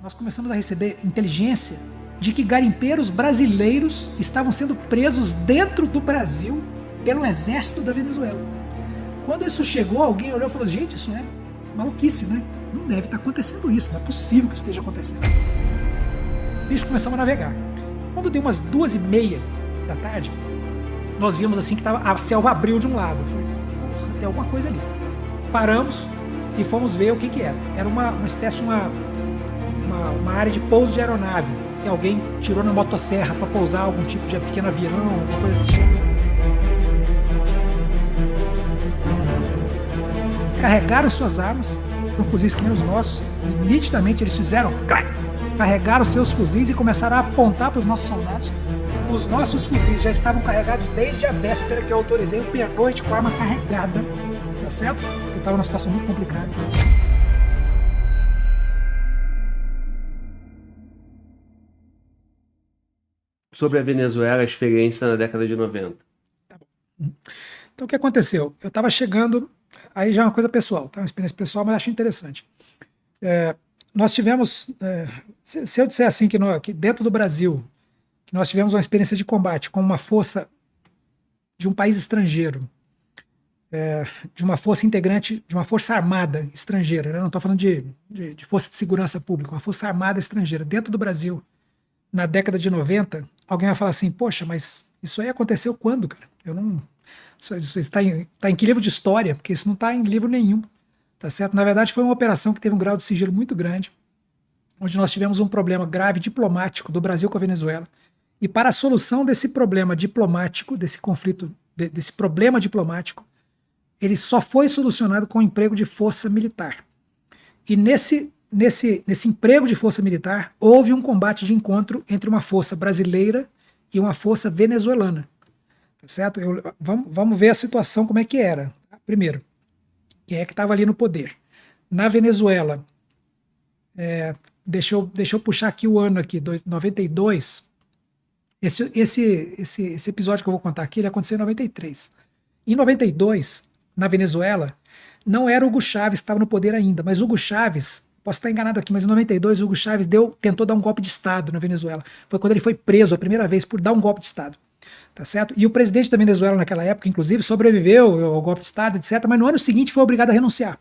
nós começamos a receber inteligência de que garimpeiros brasileiros estavam sendo presos dentro do Brasil pelo exército da Venezuela. Quando isso chegou, alguém olhou e falou: gente, isso é maluquice, né? Não deve estar acontecendo isso, não é possível que isso esteja acontecendo. Bicho, começamos a navegar. Quando deu umas 2h30 da tarde, nós vimos assim que a selva abriu de um lado. Eu falei: porra, tem alguma coisa ali. Paramos e fomos ver o que era. Era uma espécie de uma área de pouso de aeronave, que alguém tirou na motosserra para pousar algum tipo de pequeno avião, alguma coisa assim. Carregaram suas armas, com fuzis que nem os nossos, e nitidamente eles fizeram, carregaram seus fuzis e começaram a apontar para os nossos soldados. Os nossos fuzis já estavam carregados desde a véspera que eu autorizei o pernoite com a arma carregada, tá certo? Eu estava numa situação muito complicada. Sobre a Venezuela, a experiência na década de 90. Tá bom. Então o que aconteceu? Eu estava chegando, aí já é uma coisa pessoal, tá? Uma experiência pessoal, mas acho interessante. Nós tivemos, se eu disser assim, que dentro do Brasil, que nós tivemos uma experiência de combate com uma força de um país estrangeiro, de uma força integrante, de uma força armada estrangeira, né? Não estou falando de força de segurança pública, uma força armada estrangeira dentro do Brasil, na década de 90, alguém vai falar assim: poxa, mas isso aí aconteceu quando, cara? Eu não... Isso está em que livro de história? Porque isso não está em livro nenhum, tá certo? Na verdade, foi uma operação que teve um grau de sigilo muito grande, onde nós tivemos um problema grave diplomático do Brasil com a Venezuela, e para a solução desse problema diplomático, desse conflito, desse problema diplomático, ele só foi solucionado com o emprego de força militar. E nesse emprego de força militar, houve um combate de encontro entre uma força brasileira e uma força venezuelana. Tá certo? Vamos ver a situação, como é que era. Primeiro, quem é que estava ali no poder? Na Venezuela, deixa eu puxar aqui o ano aqui, 92. Esse episódio que eu vou contar aqui, ele aconteceu em 93. Em 92, na Venezuela, não era o Hugo Chávez que estava no poder ainda, mas o Hugo Chávez, posso estar enganado aqui, mas em 92 o Hugo Chávez tentou dar um golpe de Estado na Venezuela. Foi quando ele foi preso a primeira vez por dar um golpe de Estado. Tá certo? E o presidente da Venezuela naquela época, inclusive, sobreviveu ao golpe de Estado, etc., mas no ano seguinte foi obrigado a renunciar,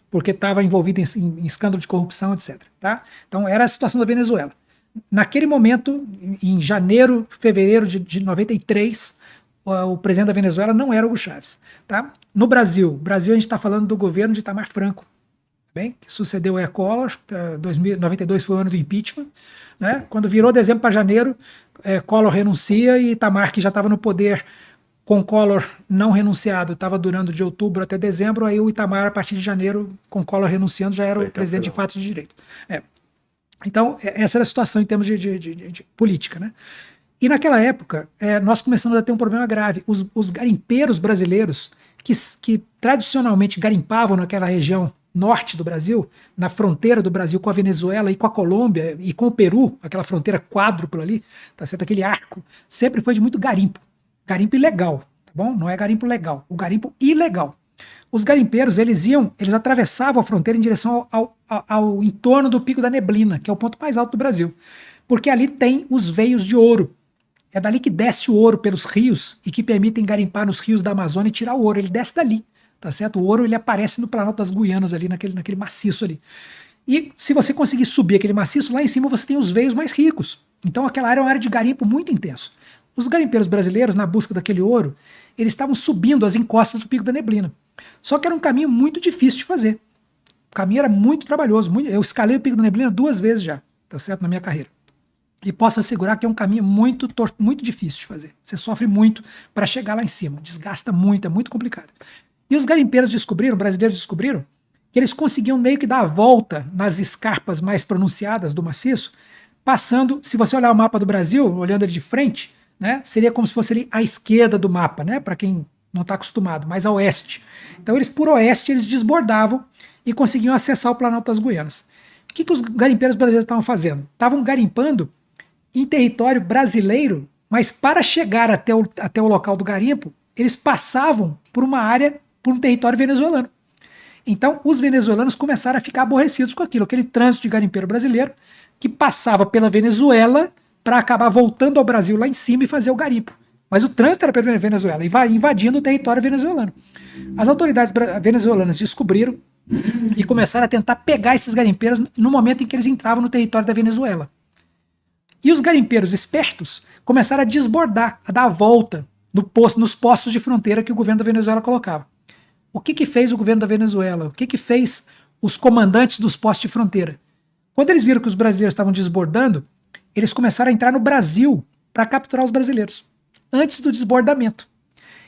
porque estava envolvido em escândalo de corrupção, etc. Tá? Então era a situação da Venezuela. Naquele momento, em janeiro, fevereiro de 93, o presidente da Venezuela não era Hugo Chávez. Tá? No Brasil, a gente está falando do governo de Itamar Franco, bem, que sucedeu a Collor. 92 foi o ano do impeachment, né? Quando virou dezembro para janeiro, Collor renuncia e Itamar, que já estava no poder com Collor não renunciado, estava durando de outubro até dezembro, aí o Itamar, a partir de janeiro, com Collor renunciando, já era o presidente de fato de direito. Então, essa era a situação em termos de política, né? E naquela época, nós começamos a ter um problema grave. Os garimpeiros brasileiros, que tradicionalmente garimpavam naquela região norte do Brasil, na fronteira do Brasil com a Venezuela e com a Colômbia e com o Peru, aquela fronteira quádrupla ali, tá certo? Aquele arco, sempre foi de muito garimpo. Garimpo ilegal, tá bom? Não é garimpo legal, o garimpo ilegal. Os garimpeiros, eles atravessavam a fronteira em direção ao entorno do Pico da Neblina, que é o ponto mais alto do Brasil, porque ali tem os veios de ouro. É dali que desce o ouro pelos rios e que permitem garimpar nos rios da Amazônia e tirar o ouro. Ele desce dali. Tá certo? O ouro, ele aparece no Planalto das Guianas ali, naquele maciço ali. E se você conseguir subir aquele maciço, lá em cima você tem os veios mais ricos. Então aquela área é uma área de garimpo muito intenso. Os garimpeiros brasileiros, na busca daquele ouro, eles estavam subindo as encostas do Pico da Neblina. Só que era um caminho muito difícil de fazer. O caminho era muito trabalhoso. Eu escalei o Pico da Neblina 2 vezes já, tá certo? Na minha carreira. E posso assegurar que é um caminho muito difícil de fazer. Você sofre muito para chegar lá em cima. Desgasta muito, é muito complicado. E os garimpeiros brasileiros descobriram, que eles conseguiam meio que dar a volta nas escarpas mais pronunciadas do maciço, passando, se você olhar o mapa do Brasil, olhando ele de frente, né, seria como se fosse ali à esquerda do mapa, né, para quem não está acostumado, mais a oeste. Então por oeste eles desbordavam e conseguiam acessar o Planalto das Guianas. O que os garimpeiros brasileiros estavam fazendo? Estavam garimpando em território brasileiro, mas para chegar até o local do garimpo, eles passavam por uma área, por um território venezuelano. Então, os venezuelanos começaram a ficar aborrecidos com aquilo, aquele trânsito de garimpeiro brasileiro que passava pela Venezuela para acabar voltando ao Brasil lá em cima e fazer o garimpo. Mas o trânsito era pela Venezuela, invadindo o território venezuelano. As autoridades venezuelanas descobriram e começaram a tentar pegar esses garimpeiros no momento em que eles entravam no território da Venezuela. E os garimpeiros espertos começaram a desbordar, a dar a volta nos postos de fronteira que o governo da Venezuela colocava. O que fez o governo da Venezuela? O que fez os comandantes dos postos de fronteira? Quando eles viram que os brasileiros estavam desbordando, eles começaram a entrar no Brasil para capturar os brasileiros, antes do desbordamento.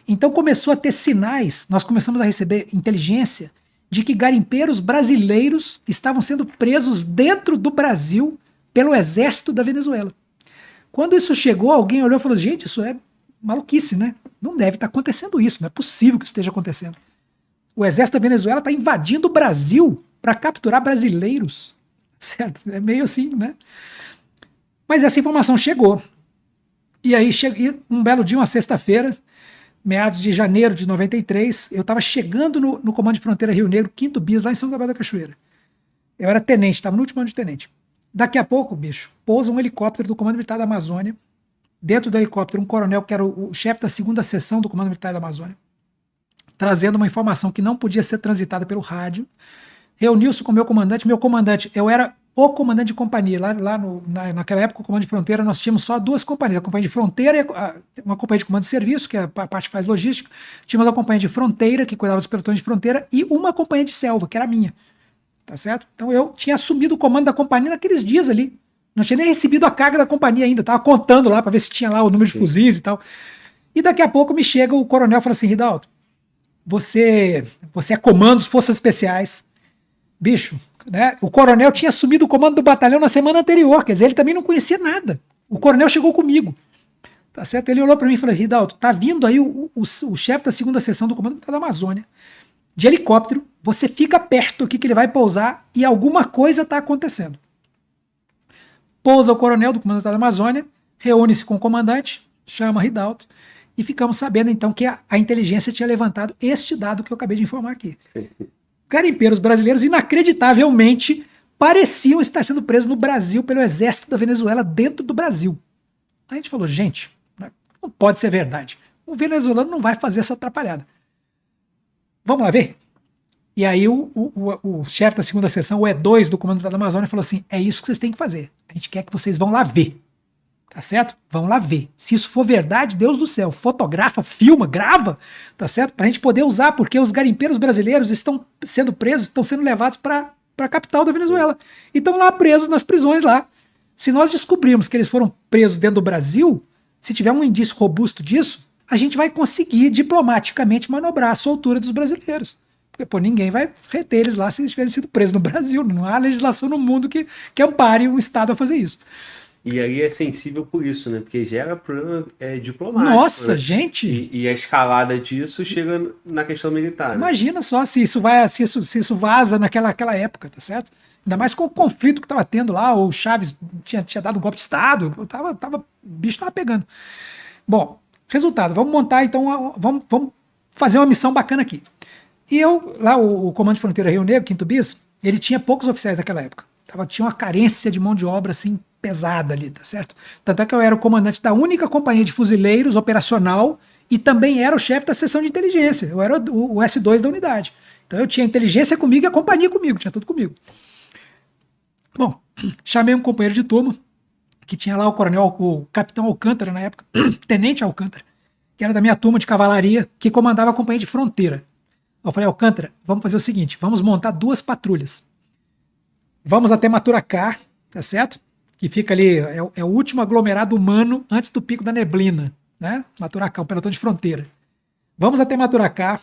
Então começou a ter sinais, nós começamos a receber inteligência de que garimpeiros brasileiros estavam sendo presos dentro do Brasil pelo exército da Venezuela. Quando isso chegou, alguém olhou e falou, gente, isso é maluquice, né? Não deve estar acontecendo isso, não é possível que isso esteja acontecendo. O exército da Venezuela está invadindo o Brasil para capturar brasileiros, certo? É meio assim, né? Mas essa informação chegou. E aí, um belo dia, uma sexta-feira, meados de janeiro de 93, eu estava chegando no Comando de Fronteira Rio Negro, 5º BIS, lá em São Gabriel da Cachoeira. Eu era tenente, estava no último ano de tenente. Daqui a pouco, bicho, pousa um helicóptero do Comando Militar da Amazônia. Dentro do helicóptero, um coronel que era o chefe da 2ª seção do Comando Militar da Amazônia, trazendo uma informação que não podia ser transitada pelo rádio. Reuniu-se com o meu comandante. Meu comandante, eu era o comandante de companhia. Naquela época, o Comando de Fronteira, nós tínhamos só 2 companhias. A Companhia de Fronteira e uma companhia de comando de serviço, que é a parte que faz logística. Tínhamos a Companhia de Fronteira, que cuidava dos pelotões de fronteira, e uma companhia de selva, que era a minha. Tá certo? Então eu tinha assumido o comando da companhia naqueles dias ali. Não tinha nem recebido a carga da companhia ainda. Tava contando lá para ver se tinha lá o número de fuzis e tal. E daqui a pouco me chega o coronel e fala assim, Ridalto, você é comando das Forças Especiais. Bicho, né? O coronel tinha assumido o comando do batalhão na semana anterior, quer dizer, ele também não conhecia nada. O coronel chegou comigo, tá certo? Ele olhou para mim e falou, Ridalto, tá vindo aí o chefe da 2ª seção do Comando da Amazônia, de helicóptero, você fica perto aqui que ele vai pousar e alguma coisa tá acontecendo. Pousa o coronel do Comando da Amazônia, reúne-se com o comandante, chama Ridalto, e ficamos sabendo então que a inteligência tinha levantado este dado que eu acabei de informar aqui. Garimpeiros brasileiros inacreditavelmente pareciam estar sendo presos no Brasil pelo exército da Venezuela dentro do Brasil. A gente falou, gente, não pode ser verdade. O venezuelano não vai fazer essa atrapalhada. Vamos lá ver? E aí o chefe da 2ª seção, o E2 do Comando da Amazônia, falou assim, é isso que vocês têm que fazer. A gente quer que vocês vão lá ver. Tá certo? Vão lá ver. Se isso for verdade, Deus do céu, fotografa, filma, grava, tá certo? Pra gente poder usar, porque os garimpeiros brasileiros estão sendo presos, estão sendo levados para a capital da Venezuela. E estão lá presos nas prisões lá. Se nós descobrirmos que eles foram presos dentro do Brasil, se tiver um indício robusto disso, a gente vai conseguir diplomaticamente manobrar a soltura dos brasileiros. Porque, pô, ninguém vai reter eles lá se eles tiverem sido presos no Brasil. Não há legislação no mundo que ampare o Estado a fazer isso. E aí é sensível por isso, né? Porque gera problema diplomático. Nossa, né? gente! E a escalada disso chega na questão militar. Imagina, né? Só se isso vaza naquela época, tá certo? Ainda mais com o conflito que estava tendo lá, o Chaves tinha dado um golpe de Estado, o bicho estava pegando. Bom, resultado, vamos montar então, vamos fazer uma missão bacana aqui. E o Comando de Fronteira Rio Negro, 5º BIS, ele tinha poucos oficiais naquela época. Tinha uma carência de mão de obra assim pesada ali, tá certo? Tanto é que eu era o comandante da única companhia de fuzileiros operacional e também era o chefe da seção de inteligência. Eu era o S2 da unidade. Então eu tinha inteligência comigo e a companhia comigo, tinha tudo comigo. Bom, chamei um companheiro de turma, que tinha lá o capitão Alcântara na época, tenente Alcântara, que era da minha turma de cavalaria, que comandava a companhia de fronteira. Eu falei, Alcântara, vamos fazer o seguinte, vamos montar 2 patrulhas. Vamos até Maturacá, tá certo? Que fica ali, é o último aglomerado humano antes do Pico da Neblina, né? Maturacá, um pelotão de fronteira. Vamos até Maturacá,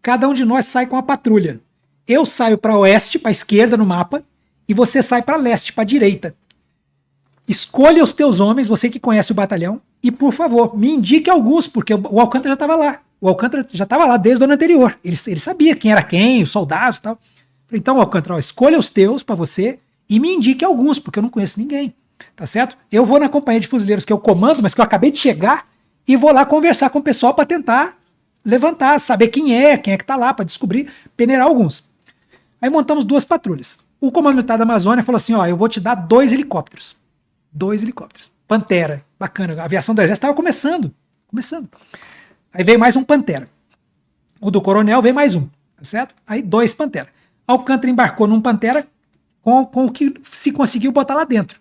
cada um de nós sai com uma patrulha. Eu saio para oeste, para esquerda no mapa, e você sai para leste, para direita. Escolha os teus homens, você que conhece o batalhão, e por favor, me indique alguns, porque o Alcântara já estava lá. O Alcântara já estava lá desde o ano anterior. Ele sabia quem era quem, os soldados e tal. Então, Alcântara, escolha os teus para você e me indique alguns, porque eu não conheço ninguém, tá certo? Eu vou na companhia de fuzileiros que eu comando, mas que eu acabei de chegar, e vou lá conversar com o pessoal para tentar levantar, saber quem é que tá lá, para descobrir, peneirar alguns. Aí montamos 2 patrulhas. O Comando Militar da Amazônia falou assim, ó, eu vou te dar 2 helicópteros. 2 helicópteros. Pantera, bacana. A aviação do Exército estava começando. Aí veio mais um Pantera. O do Coronel veio mais um, tá certo? Aí 2 Pantera. Alcântara embarcou num Pantera com o que se conseguiu botar lá dentro,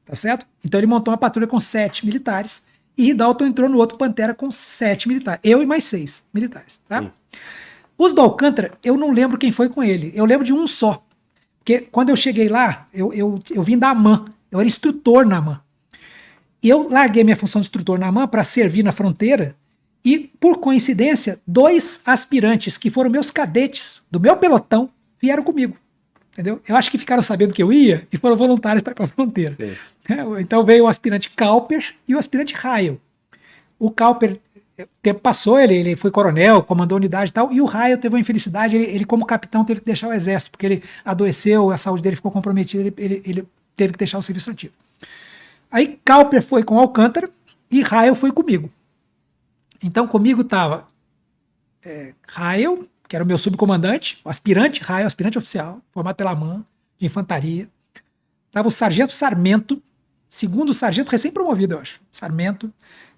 tá certo? Então ele montou uma patrulha com 7 militares e Ridalton entrou no outro Pantera com 7 militares. Eu e mais 6 militares, tá? Os do Alcântara, eu não lembro quem foi com ele. Eu lembro de um só. Porque quando eu cheguei lá, eu vim da AMAN. Eu era instrutor na AMAN. E eu larguei minha função de instrutor na AMAN para servir na fronteira. E, por coincidência, 2 aspirantes que foram meus cadetes do meu pelotão vieram comigo. Entendeu? Eu acho que ficaram sabendo que eu ia e foram voluntários para ir para a fronteira. Então veio o aspirante Cowper e o aspirante Raio. O Cowper, o tempo passou, ele foi coronel, comandou unidade e tal, e o Raio teve uma infelicidade, ele como capitão teve que deixar o exército, porque ele adoeceu, a saúde dele ficou comprometida, ele teve que deixar o serviço ativo. Aí Cowper foi com Alcântara e Raio foi comigo. Então comigo estava Raio, que era o meu subcomandante, o aspirante Raio, aspirante oficial, formado pela AMAN, de infantaria. Estava o sargento Sarmento, segundo sargento recém-promovido, eu acho, Sarmento,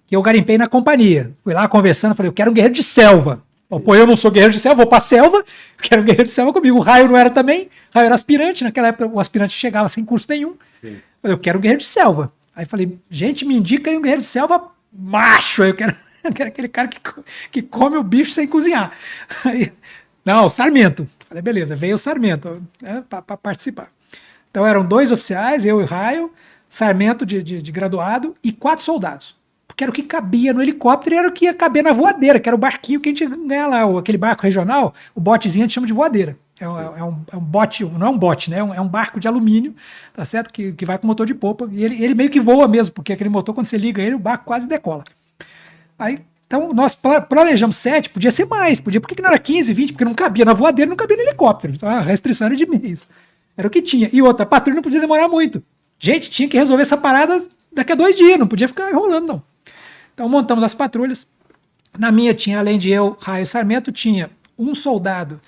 que eu garimpei na companhia. Fui lá conversando, falei, eu quero um guerreiro de selva. Pô, eu não sou guerreiro de selva, vou pra selva, eu quero um guerreiro de selva comigo. O Raio não era também, o Raio era aspirante, naquela época o aspirante chegava sem curso nenhum. Sim. Falei, eu quero um guerreiro de selva. Aí falei, gente, me indica aí um guerreiro de selva macho, eu quero aquele cara que come o bicho sem cozinhar. Aí, não, Sarmento. Falei, beleza, veio o Sarmento para participar. Então eram 2 oficiais, eu e o Raio, Sarmento de graduado e 4 soldados. Porque era o que cabia no helicóptero e era o que ia caber na voadeira, que era o barquinho que a gente ganha lá, aquele barco regional, o botezinho a gente chama de voadeira. É um bote, não é um bote, né? É um barco de alumínio, tá certo? Que vai com motor de popa. E ele meio que voa mesmo, porque aquele motor, quando você liga ele, o barco quase decola. Aí, então, nós planejamos 7, podia ser mais, por que não era 15, 20? Porque não cabia na voadeira, não cabia no helicóptero. Então, a restrição era de meios. Era o que tinha. E outra, a patrulha não podia demorar muito. Gente, tinha que resolver essa parada daqui a 2 dias, não podia ficar enrolando, não. Então, montamos as patrulhas. Na minha tinha, além de eu, Raio e Sarmento, tinha um soldado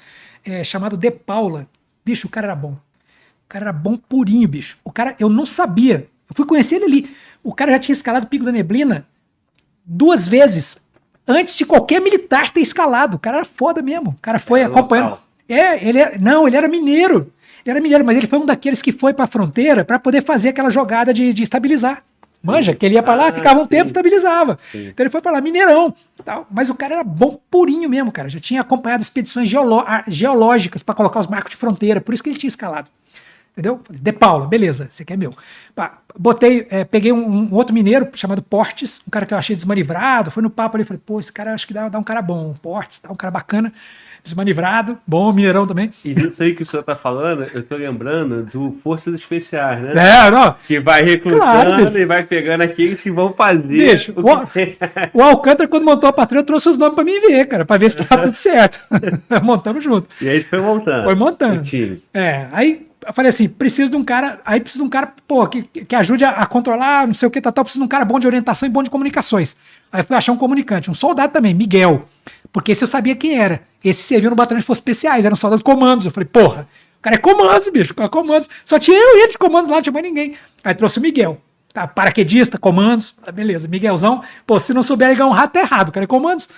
chamado De Paula. Bicho, o cara era bom. O cara era bom purinho, bicho. O cara, eu não sabia. Eu fui conhecer ele ali. O cara já tinha escalado o Pico da Neblina 2 vezes antes de qualquer militar ter escalado. O cara era foda mesmo. O cara foi acompanhando. Local. Ele era mineiro. Ele era mineiro, mas ele foi um daqueles que foi para a fronteira para poder fazer aquela jogada de estabilizar. Manja, que ele ia para lá, ficava um tempo, estabilizava. Sim. Então ele foi para lá, mineirão. Tal. Mas o cara era bom purinho mesmo, cara. Já tinha acompanhado expedições geológicas para colocar os marcos de fronteira, por isso que ele tinha escalado. Entendeu? De Paula, beleza, esse aqui é meu. Peguei um outro mineiro chamado Portes, um cara que eu achei desmanivrado, foi no papo ali, falei, pô, esse cara acho que dá um cara bom, Portes, um cara bacana, desmanivrado, bom, mineirão também. E disso aí que o senhor tá falando, eu tô lembrando do Forças Especiais, né? Não. Que vai recrutando e vai pegando aqueles que vão fazer. Bicho, o Alcântara, quando montou a patrulha, trouxe os nomes pra mim ver, cara, pra ver se tava tudo certo. Montamos junto. E aí foi montando. Foi montando. O time. Aí eu falei assim, preciso de um cara, pô, que ajude a controlar, não sei o que, preciso de um cara bom de orientação e bom de comunicações. Aí eu fui achar um comunicante, um soldado também, Miguel, porque esse eu sabia quem era. Esse serviu no batalhão de forças especiais, era um soldado de comandos. Eu falei, porra, o cara é comandos, bicho, comandos. Só tinha eu e ele de comandos lá, não tinha mais ninguém. Aí trouxe o Miguel, tá, paraquedista, comandos, beleza, Miguelzão, pô, se não souber ligar um rato, é errado, o cara é comandos.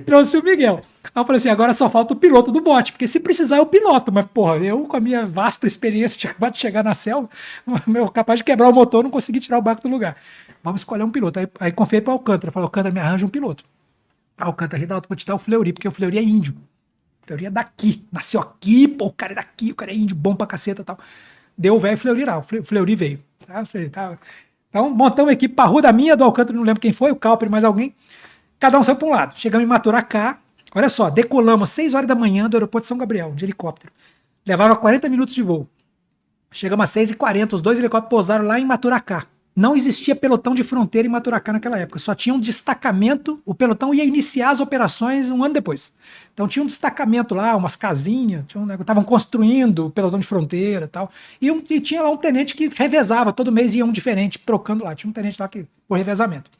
Trouxe o Miguel. Aí eu falei assim, agora só falta o piloto do bote, porque se precisar eu piloto, mas porra, eu com a minha vasta experiência de acabar de chegar na selva, eu capaz de quebrar o motor, não consegui tirar o barco do lugar. Vamos escolher um piloto. Aí confiei para Alcântara, falei, Alcântara, me arranja um piloto. Alcântara, Ridalto, vou te dar o Fleury, porque o Fleury é índio. O Fleury é daqui, nasceu aqui, pô, o cara é daqui, o cara é índio, bom pra caceta e tal. Deu o velho Fleury lá, o Fleury veio. Tá? Então montamos uma equipe parruda, da minha, do Alcântara, não lembro quem foi, o Cowper, mais alguém. Cada um saiu para um lado. Chegamos em Maturacá. Olha só, decolamos às 6 horas da manhã do aeroporto de São Gabriel, de helicóptero. Levava 40 minutos de voo. Chegamos às 6h40, os 2 helicópteros pousaram lá em Maturacá. Não existia pelotão de fronteira em Maturacá naquela época. Só tinha um destacamento, o pelotão ia iniciar as operações um ano depois. Então tinha um destacamento lá, umas casinhas, estavam construindo o pelotão de fronteira e tal. E tinha lá um tenente que revezava, todo mês ia um diferente, trocando lá. Tinha um tenente lá por revezamento.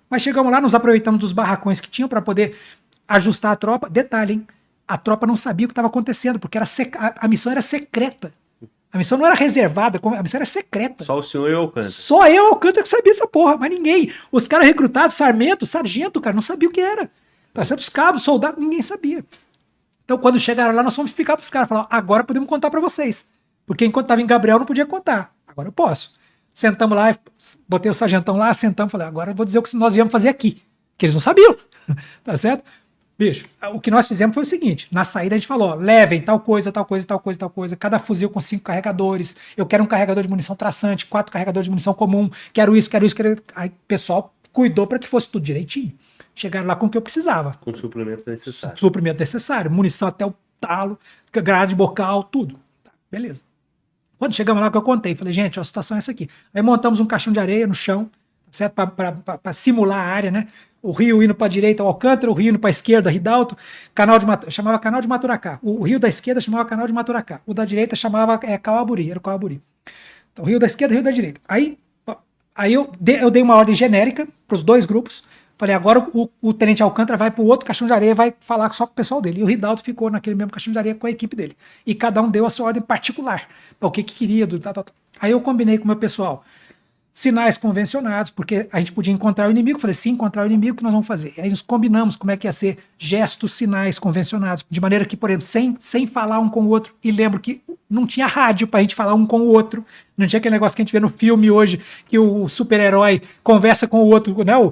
Mas chegamos lá, nos aproveitamos dos barracões que tinham para poder ajustar a tropa. Detalhe, hein? a tropa não sabia o que estava acontecendo, porque a missão era secreta. A missão não era reservada, a missão era secreta. Só o senhor e o Alcântara. Só eu, Alcântara, que sabia essa porra, mas ninguém. Os caras recrutados, sargento, cara, não sabia o que era. Tá certo? Os cabos, soldados, ninguém sabia. Então, quando chegaram lá, nós fomos explicar para os caras, falar, agora podemos contar para vocês. Porque enquanto estava em Gabriel, não podia contar. Agora eu posso. Sentamos lá, botei o sargentão lá, sentamos, falei, agora eu vou dizer o que nós viemos fazer aqui. Que eles não sabiam. Tá certo? Bicho, o que nós fizemos foi o seguinte, na saída a gente falou, ó, levem tal coisa, tal coisa, tal coisa, tal coisa, cada fuzil com 5 carregadores, eu quero um carregador de munição traçante, 4 carregadores de munição comum, quero isso. Aí o pessoal cuidou para que fosse tudo direitinho. Chegaram lá com o que eu precisava. Com o suplemento necessário. Suplemento necessário, munição até o talo, grade bocal, tudo. Tá, beleza. Quando chegamos lá que eu contei, falei, gente, ó, a situação é essa aqui. Aí montamos um caixão de areia no chão, certo? Para simular a área, né? O rio indo para a direita, o Alcântara, o rio indo para a esquerda, Ridalto, chamava Canal de Maturacá. O rio da esquerda chamava Canal de Maturacá. O da direita chamava Cauaburi, era o Cauaburi. Então, o rio da esquerda e o rio da direita. Aí eu dei uma ordem genérica para os dois grupos. Falei, agora o tenente Alcântara vai para o outro caixão de areia, vai falar só com o pessoal dele. E o Ridalto ficou naquele mesmo caixão de areia com a equipe dele. E cada um deu a sua ordem particular, para o que queria. Aí eu combinei com o meu pessoal. Sinais convencionados, porque a gente podia encontrar o inimigo. Falei, se encontrar o inimigo, o que nós vamos fazer? Aí nós combinamos como é que ia ser gestos, sinais convencionados, de maneira que, por exemplo, sem falar um com o outro, e lembro que não tinha rádio pra gente falar um com o outro, não tinha aquele negócio que a gente vê no filme hoje, que o super-herói conversa com o outro, né? O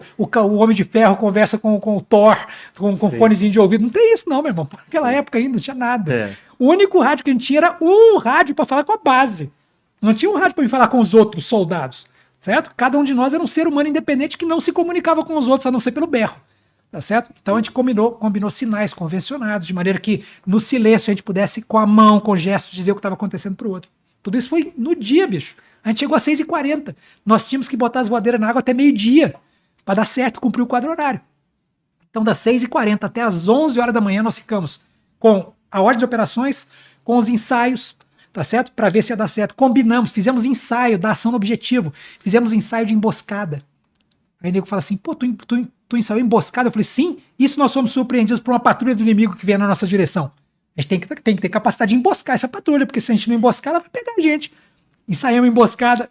Homem de Ferro conversa com o Thor, com fonezinho de ouvido. Não tem isso não, meu irmão. Naquela época ainda não tinha nada. É. O único rádio que a gente tinha era um rádio para falar com a base. Não tinha um rádio para falar com os outros soldados. Certo? Cada um de nós era um ser humano independente que não se comunicava com os outros, a não ser pelo berro. Tá certo? Então a gente combinou sinais convencionados, de maneira que no silêncio a gente pudesse, com a mão, com gestos, dizer o que estava acontecendo pro outro. Tudo isso foi no dia, bicho. A gente chegou às 6h40. Nós tínhamos que botar as voadeiras na água até meio-dia, para dar certo, cumprir o quadro horário. Então, das 6h40 até as 11 horas da manhã, nós ficamos com a ordem de operações, com os ensaios, tá certo? Para ver se ia dar certo. Combinamos, fizemos ensaio da ação no objetivo, fizemos ensaio de emboscada. Aí o nego fala assim, pô, tu ensaiou emboscada? Eu falei, sim, isso nós fomos surpreendidos por uma patrulha do inimigo que vem na nossa direção. A gente tem que ter capacidade de emboscar essa patrulha, porque se a gente não emboscar, ela vai pegar a gente. Ensaiamos emboscada.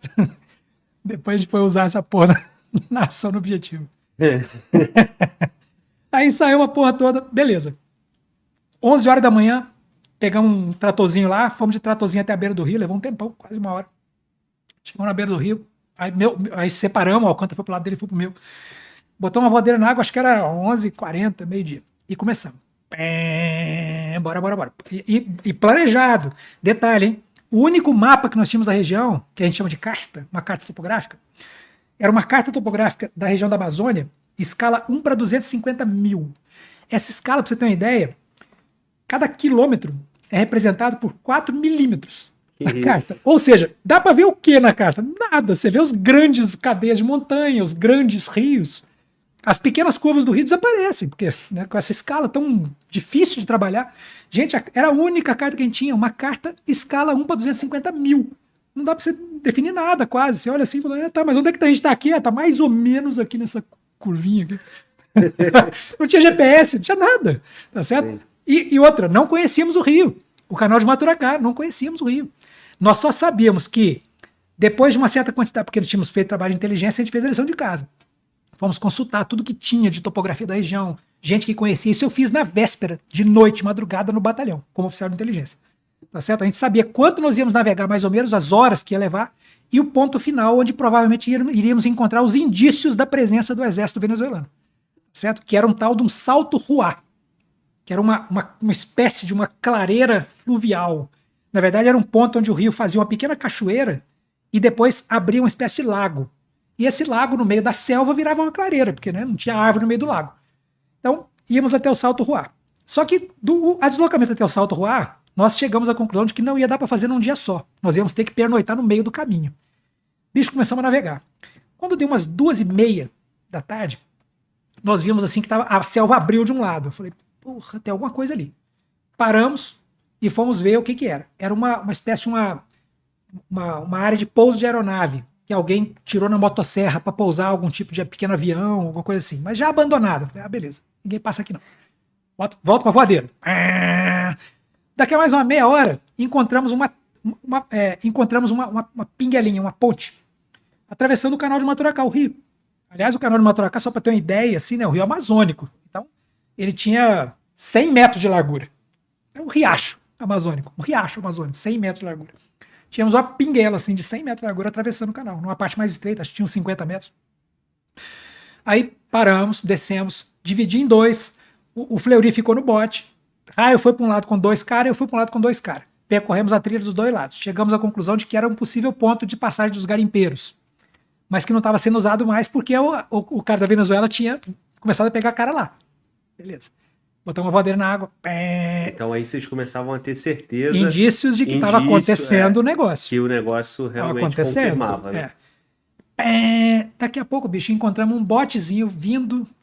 Depois a gente foi usar essa porra na ação no objetivo. Aí ensaiou a porra toda, beleza. 11 horas da manhã, pegamos um tratorzinho lá, fomos de tratorzinho até a beira do rio, levou um tempão, quase 1 hora. Chegamos na beira do rio, aí separamos, o Alcântara foi pro lado dele, foi pro meu. Botou uma voadeira na água, acho que era 11h40, meio-dia. E começamos. Bora. E planejado. Detalhe, hein? O único mapa que nós tínhamos da região, que a gente chama de carta, uma carta topográfica, era uma carta topográfica da região da Amazônia, escala 1 para 250 mil. Essa escala, para você ter uma ideia, cada quilômetro é representado por 4 milímetros na carta. Ou seja, dá para ver o que na carta? Nada. Você vê os grandes cadeias de montanha, os grandes rios. As pequenas curvas do rio desaparecem, porque né, com essa escala tão difícil de trabalhar. Gente, era a única carta que a gente tinha, uma carta escala 1 para 250 mil. Não dá para você definir nada quase. Você olha assim e fala, tá, mas onde é que a gente está aqui? Tá mais ou menos aqui nessa curvinha aqui. Não tinha GPS, não tinha nada. Tá certo? E outra, não conhecíamos o rio. O canal de Maturacá, não conhecíamos o rio. Nós só sabíamos que, depois de uma certa quantidade, porque nós tínhamos feito trabalho de inteligência, a gente fez a lição de casa. Fomos consultar tudo que tinha de topografia da região, gente que conhecia. Isso eu fiz na véspera, de noite, madrugada, no batalhão, como oficial de inteligência. Tá certo? A gente sabia quanto nós íamos navegar, mais ou menos, as horas que ia levar, e o ponto final, onde provavelmente iríamos encontrar os indícios da presença do exército venezuelano. Certo? Que era um tal de um Salto Ruá, que era uma espécie de uma clareira fluvial. Na verdade, era um ponto onde o rio fazia uma pequena cachoeira e depois abria uma espécie de lago. E esse lago, no meio da selva, virava uma clareira, porque né, não tinha árvore no meio do lago. Então, íamos até o Salto Ruá. Só que, a deslocamento até o Salto Ruá, nós chegamos à conclusão de que não ia dar para fazer num dia só. Nós íamos ter que pernoitar no meio do caminho. Bicho, começamos a navegar. Quando deu umas 2h30 da tarde, nós vimos assim que a selva abriu de um lado. Eu falei, porra, tem alguma coisa ali. Paramos e fomos ver o que era. Era uma espécie de uma área de pouso de aeronave, que alguém tirou na motosserra para pousar algum tipo de pequeno avião, alguma coisa assim. Mas já abandonada. Eu falei, beleza, ninguém passa aqui não. Volta para voadeiro. Daqui a mais uma meia hora, encontramos uma pinguelinha, uma ponte, atravessando o canal de Maturacá, o rio. Aliás, o canal de Maturacá, só para ter uma ideia, assim, né, o rio amazônico. Então, ele tinha 100 metros de largura. É um riacho amazônico, 100 metros de largura. Tínhamos uma pinguela, assim, de 100 metros de largura atravessando o canal, numa parte mais estreita, acho que tinha uns 50 metros. Aí paramos, descemos, dividi em dois, o Fleury ficou no bote, Raio foi para um lado com 2 caras, eu fui para um lado com 2 caras. Percorremos a trilha dos dois lados. Chegamos à conclusão de que era um possível ponto de passagem dos garimpeiros, mas que não estava sendo usado mais porque o cara da Venezuela tinha começado a pegar a cara lá. Beleza. Botamos uma voadeira na água. Então aí vocês começavam a ter certeza. Indícios de que estava acontecendo o negócio. Que o negócio realmente confirmava, né? Daqui a pouco, bicho, encontramos um botezinho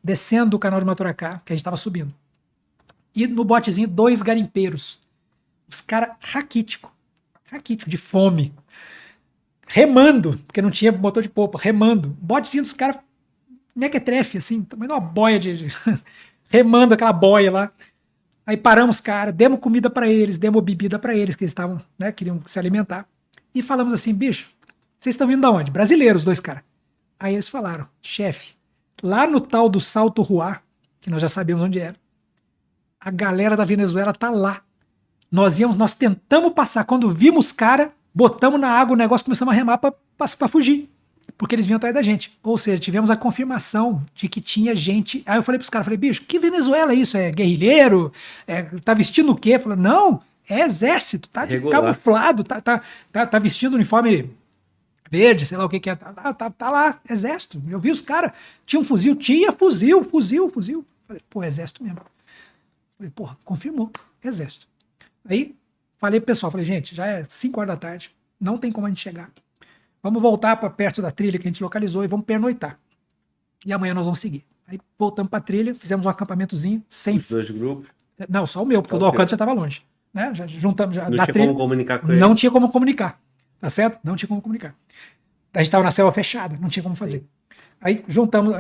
descendo do canal de Maturacá, que a gente estava subindo. E no botezinho, 2 garimpeiros. Os caras raquítico, de fome. Remando, porque não tinha motor de polpa, remando. Botezinho dos caras, mequetrefe, assim, tamanho de uma boia remando aquela boia lá. Aí paramos, cara, demos comida para eles, demos bebida para eles, que eles estavam, né, queriam se alimentar. E falamos assim, bicho, vocês estão vindo de onde? Brasileiros, 2 caras. Aí eles falaram, chefe, lá no tal do Salto Ruá, que nós já sabíamos onde era, a galera da Venezuela tá lá. Nós tentamos passar, quando vimos cara, botamos na água o negócio, começamos a remar para fugir, porque eles vinham atrás da gente. Ou seja, tivemos a confirmação de que tinha gente. Aí eu falei pros caras, bicho, que Venezuela é isso? É guerrilheiro? Tá vestindo o quê? Falei, não, é exército, tá de camuflado, tá vestindo uniforme verde, sei lá o que é. Tá lá, exército. Eu vi os caras, tinha um fuzil, fuzil. Falei, pô, exército mesmo. Falei, porra, confirmou, exército. Aí, falei pro pessoal, gente, já é 5 horas da tarde, não tem como a gente chegar. Vamos voltar para perto da trilha que a gente localizou e vamos pernoitar. E amanhã nós vamos seguir. Aí voltamos para a trilha, fizemos um acampamentozinho sem... Os 2 grupos? Não, só o meu, porque o do Alcântara já estava longe. Né? Já juntamos... Não tinha como comunicar com ele? Não tinha como comunicar, tá certo? Não tinha como comunicar. A gente estava na selva fechada, não tinha como fazer. Sim. Aí juntamos,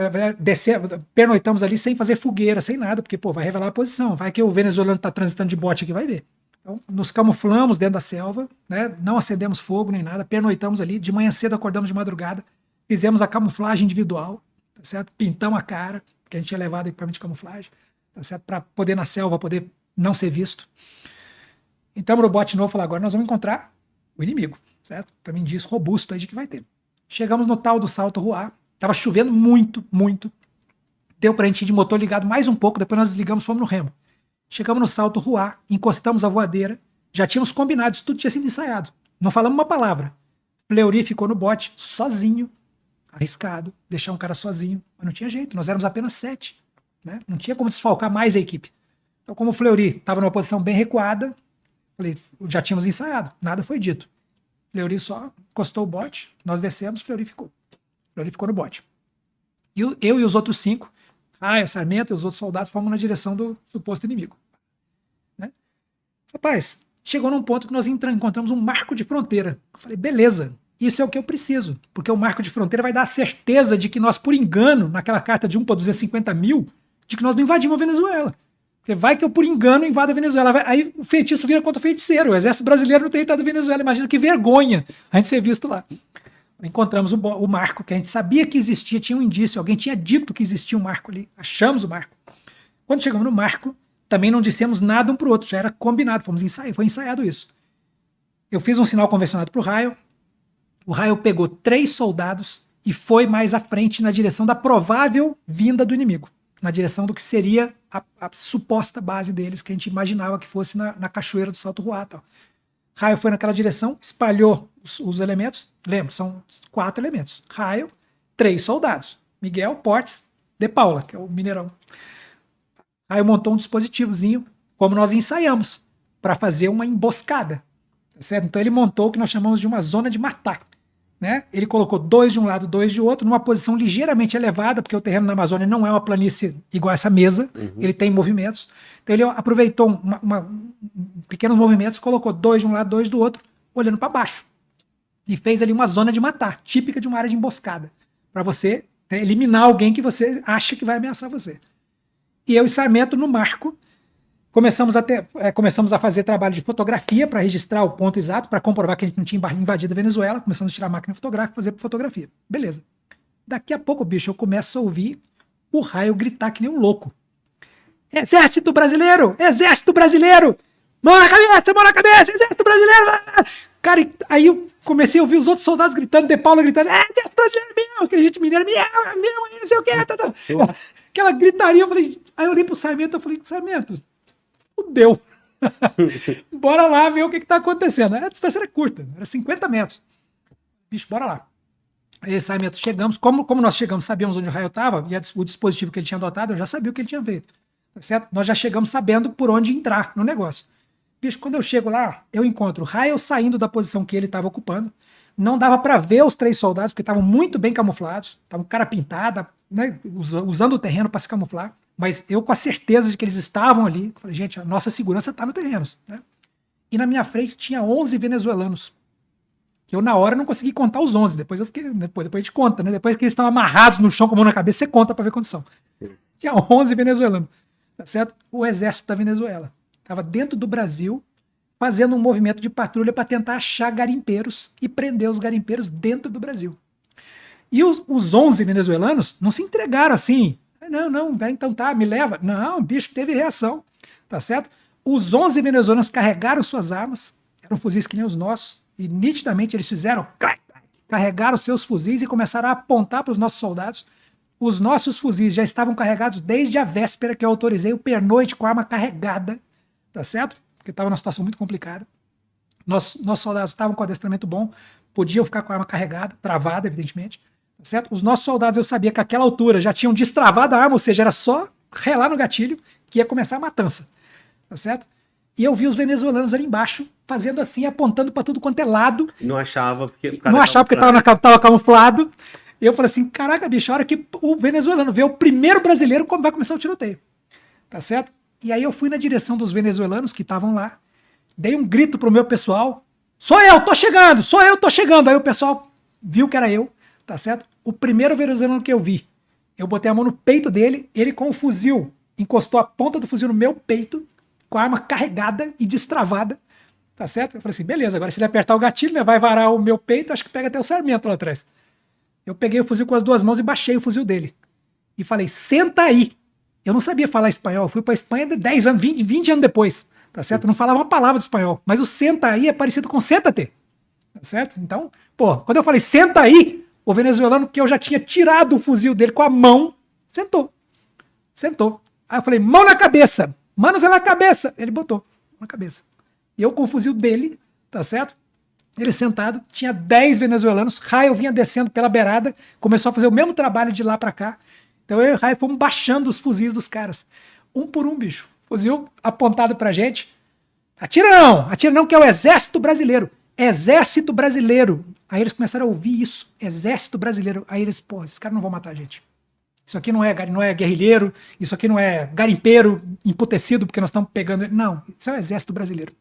pernoitamos ali sem fazer fogueira, sem nada, porque, pô, vai revelar a posição. Vai que o venezuelano está transitando de bote aqui, vai ver. Então, nos camuflamos dentro da selva, né? Não acendemos fogo nem nada, pernoitamos ali, de manhã cedo acordamos de madrugada, fizemos a camuflagem individual, tá certo? Pintamos a cara, que a gente tinha levado equipamento de camuflagem, tá certo? Para poder na selva, poder não ser visto. Entramos no bote novo, falamos, agora nós vamos encontrar o inimigo, certo? Para mim diz robusto aí de que vai ter. Chegamos no tal do Salto Ruá, tava chovendo muito, deu pra gente ir de motor ligado mais um pouco, depois nós desligamos, fomos no remo. Chegamos no Salto Ruá, encostamos a voadeira, já tínhamos combinado, isso tudo tinha sido ensaiado. Não falamos uma palavra. Fleury ficou no bote, sozinho, arriscado, deixar um cara sozinho, mas não tinha jeito, nós éramos apenas 7. Né? Não tinha como desfalcar mais a equipe. Então, como o Fleury estava numa posição bem recuada, falei, já tínhamos ensaiado, nada foi dito. Fleury só encostou o bote, nós descemos, Fleury ficou. Fleury ficou no bote. E eu e os outros 5, o Sarmento e os outros soldados, fomos na direção do suposto inimigo. Né? Rapaz, chegou num ponto que nós encontramos um marco de fronteira. Eu falei, beleza, isso é o que eu preciso, porque o marco de fronteira vai dar a certeza de que nós, por engano, naquela carta de 1 para 250 mil, de que nós não invadimos a Venezuela. Porque vai que eu, por engano, invado a Venezuela. Aí o feitiço vira contra o feiticeiro. O exército brasileiro não tem entrado na Venezuela. Imagina que vergonha a gente ser visto lá. Encontramos o marco, que a gente sabia que existia, tinha um indício, alguém tinha dito que existia um marco ali. Achamos o marco. Quando chegamos no marco, também não dissemos nada um para o outro, já era combinado, foi ensaiado isso. Eu fiz um sinal convencionado para o Raio. O Raio pegou 3 soldados e foi mais à frente na direção da provável vinda do inimigo, na direção do que seria a suposta base deles, que a gente imaginava que fosse na cachoeira do Salto Ruá. Raio foi naquela direção, espalhou os elementos. Lembra, são 4 elementos. Raio, 3 soldados. Miguel, Portes, De Paula, que é o mineirão. Raio montou um dispositivozinho, como nós ensaiamos, para fazer uma emboscada. Certo? Então ele montou o que nós chamamos de uma zona de matar. Né? Ele colocou 2 de um lado, 2 de outro, numa posição ligeiramente elevada, porque o terreno na Amazônia não é uma planície igual essa mesa, ele tem movimentos. Então ele aproveitou pequenos movimentos, colocou 2 de um lado, 2 do outro, olhando para baixo. E fez ali uma zona de matar, típica de uma área de emboscada, para você eliminar alguém que você acha que vai ameaçar você. E eu e Sarmento no marco, Começamos a fazer trabalho de fotografia para registrar o ponto exato, para comprovar que a gente não tinha invadido a Venezuela. Começamos a tirar a máquina fotográfica, fazer fotografia. Beleza. Daqui a pouco, bicho, eu começo a ouvir o raio gritar que nem um louco. Exército brasileiro! Exército brasileiro! Mão na cabeça, mão na cabeça! Exército brasileiro! Cara, aí eu comecei a ouvir os outros soldados gritando, De Paula gritando, exército brasileiro, meu! Aquele gente mineiro, meu, não sei o que, aquela gritaria, eu falei, aí eu olhei pro Sarmento, eu falei, Sarmento, fudeu. Bora lá ver o que tá acontecendo. A distância era curta, era 50 metros. Bicho, bora lá. Aí, Sarmento, chegamos, como nós chegamos, sabíamos onde o raio estava, e o dispositivo que ele tinha adotado, eu já sabia o que ele tinha feito. Tá certo? Nós já chegamos sabendo por onde entrar no negócio. Bicho, quando eu chego lá, eu encontro o raio saindo da posição que ele estava ocupando. Não dava para ver os 3 soldados, porque estavam muito bem camuflados, estavam cara pintada, né, usando o terreno para se camuflar. Mas eu, com a certeza de que eles estavam ali, falei, gente, a nossa segurança está no terreno. Né? E na minha frente tinha 11 venezuelanos. Eu, na hora, não consegui contar os 11. Depois eu fiquei. Depois a gente conta, né? Depois que eles estão amarrados no chão com a mão na cabeça, você conta para ver quantos são. Tinha 11 venezuelanos. Tá certo? O exército da Venezuela estava dentro do Brasil, fazendo um movimento de patrulha para tentar achar garimpeiros e prender os garimpeiros dentro do Brasil. E os 11 venezuelanos não se entregaram assim. Não, então tá, me leva. Não, o bicho teve reação. Tá certo? Os 11 venezuelanos carregaram suas armas, eram fuzis que nem os nossos, e nitidamente eles fizeram, carregaram seus fuzis e começaram a apontar para os nossos soldados. Os nossos fuzis já estavam carregados desde a véspera que eu autorizei o pernoite com a arma carregada, tá certo? Porque estava numa situação muito complicada. Nossos soldados estavam com adestramento bom, podiam ficar com a arma carregada, travada, evidentemente, tá certo? Os nossos soldados, eu sabia que àquela altura já tinham destravado a arma, ou seja, era só relar no gatilho que ia começar a matança, tá certo? E eu vi os venezuelanos ali embaixo, fazendo assim, apontando para tudo quanto é lado. Não achava porque estava camuflado. E eu falei assim, caraca, bicho, a hora que o venezuelano vê o primeiro brasileiro, como vai começar o tiroteio. Tá certo? E aí eu fui na direção dos venezuelanos que estavam lá, dei um grito pro meu pessoal, sou eu, tô chegando. Aí o pessoal viu que era eu, tá certo? O primeiro venezuelano que eu vi, eu botei a mão no peito dele, ele com o fuzil, encostou a ponta do fuzil no meu peito, com a arma carregada e destravada, tá certo? Eu falei assim, beleza, agora se ele apertar o gatilho, né, vai varar o meu peito, acho que pega até o Sarmento lá atrás. Eu peguei o fuzil com as 2 mãos e baixei o fuzil dele. E falei, senta aí. Eu não sabia falar espanhol, eu fui pra Espanha de 10 anos, 20 anos depois, tá certo? Eu não falava uma palavra de espanhol, mas o senta aí é parecido com senta-te, tá certo? Então, pô, quando eu falei senta aí, o venezuelano, que eu já tinha tirado o fuzil dele com a mão, sentou. Aí eu falei, mão na cabeça, manos na cabeça. Ele botou na cabeça. E eu com o fuzil dele, tá certo? Ele sentado, tinha 10 venezuelanos, raio vinha descendo pela beirada, começou a fazer o mesmo trabalho de lá pra cá. Então eu e o raio fomos baixando os fuzis dos caras. Um por um, bicho. Fuzil apontado pra gente. Atira não, que é o exército brasileiro. Exército brasileiro. Aí eles começaram a ouvir isso, exército brasileiro. Aí eles, pô, esses caras não vão matar a gente. Isso aqui não é guerrilheiro, isso aqui não é garimpeiro emputecido porque nós estamos pegando ele. Não, isso é o exército brasileiro.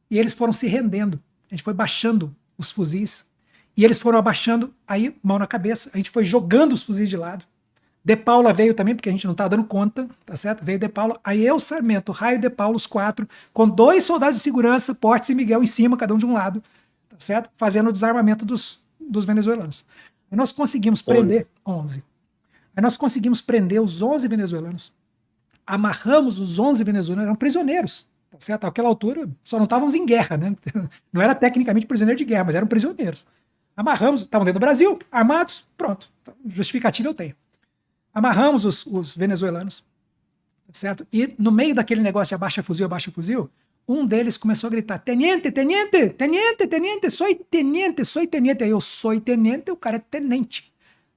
E eles foram se rendendo. A gente foi baixando os fuzis. E eles foram abaixando, aí, mão na cabeça. A gente foi jogando os fuzis de lado. De Paula veio também, porque a gente não estava dando conta, tá certo? Veio De Paula. Aí eu, Sarmento, Raio e De Paula, os 4, com 2 soldados de segurança, Portes e Miguel em cima, cada um de um lado, tá certo? Fazendo o desarmamento dos venezuelanos. Aí nós conseguimos prender 11. Aí nós conseguimos prender os 11 venezuelanos. Amarramos os 11 venezuelanos, eram prisioneiros. Tá certo? Àquela altura, só não estávamos em guerra, né? Não era tecnicamente prisioneiro de guerra, mas eram prisioneiros. Amarramos, estavam dentro do Brasil, armados, pronto. Justificativa eu tenho. Amarramos os venezuelanos, tá certo? E no meio daquele negócio de abaixa fuzil, um deles começou a gritar, teniente, sou tenente. Aí eu sou tenente, o cara é tenente.